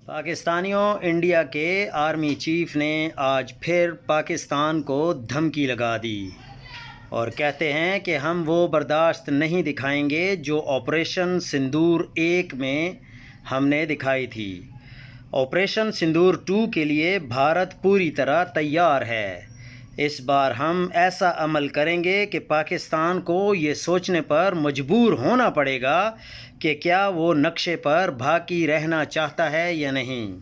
پاکستانیوں، انڈیا کے army chief نے آج پھر پاکستان کو دھمکی لگا دی اور کہتے ہیں کہ ہم وہ برداشت نہیں دکھائیں گے جو آپریشن سندور 1 میں ہم نے دکھائی تھی۔ آپریشن سندور 2 کے لیے بھارت پوری طرح تیار ہے۔ اس بار ہم ایسا عمل کریں گے کہ پاکستان کو یہ سوچنے پر مجبور ہونا پڑے گا کہ کیا وہ نقشے پر باقی رہنا چاہتا ہے یا نہیں۔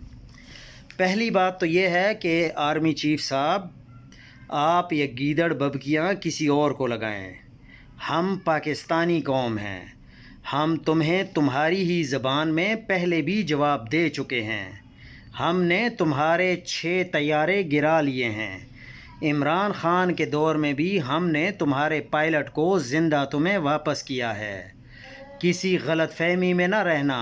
پہلی بات تو یہ ہے کہ آرمی چیف صاحب، آپ یہ گیدڑ ببکیاں کسی اور کو لگائیں۔ ہم پاکستانی قوم ہیں۔ ہم تمہیں تمہاری ہی زبان میں پہلے بھی جواب دے چکے ہیں۔ ہم نے تمہارے 6 طیارے گرا لیے ہیں۔ عمران خان کے دور میں بھی ہم نے تمہارے پائلٹ کو زندہ تمہیں واپس کیا ہے۔ کسی غلط فہمی میں نہ رہنا۔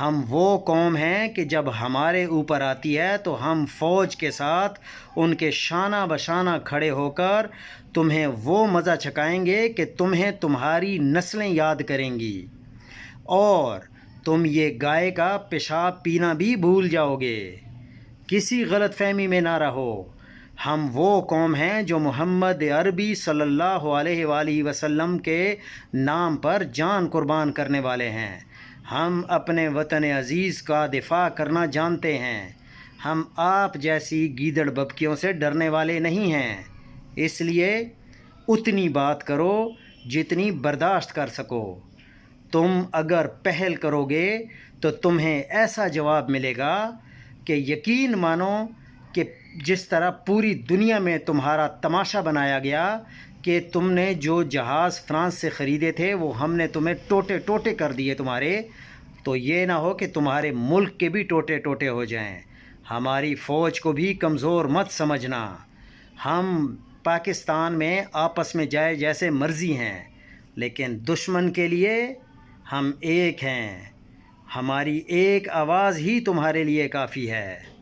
ہم وہ قوم ہیں کہ جب ہمارے اوپر آتی ہے تو ہم فوج کے ساتھ ان کے شانہ بشانہ کھڑے ہو کر تمہیں وہ مزہ چکھائیں گے کہ تمہیں تمہاری نسلیں یاد کریں گی، اور تم یہ گائے کا پیشاب پینا بھی بھول جاؤ گے۔ کسی غلط فہمی میں نہ رہو۔ ہم وہ قوم ہیں جو محمد عربی صلی اللہ علیہ وآلہ وسلم کے نام پر جان قربان کرنے والے ہیں۔ ہم اپنے وطن عزیز کا دفاع کرنا جانتے ہیں۔ ہم آپ جیسی گیدڑ ببکیوں سے ڈرنے والے نہیں ہیں۔ اس لیے اتنی بات کرو جتنی برداشت کر سکو۔ تم اگر پہل کرو گے تو تمہیں ایسا جواب ملے گا کہ یقین مانو کہ جس طرح پوری دنیا میں تمہارا تماشا بنایا گیا کہ تم نے جو جہاز فرانس سے خریدے تھے وہ ہم نے تمہیں ٹوٹے ٹوٹے کر دیے تمہارے، تو یہ نہ ہو کہ تمہارے ملک کے بھی ٹوٹے ٹوٹے ہو جائیں۔ ہماری فوج کو بھی کمزور مت سمجھنا۔ ہم پاکستان میں آپس میں جائے جیسے مرضی ہیں، لیکن دشمن کے لیے ہم ایک ہیں۔ ہماری ایک آواز ہی تمہارے لیے کافی ہے۔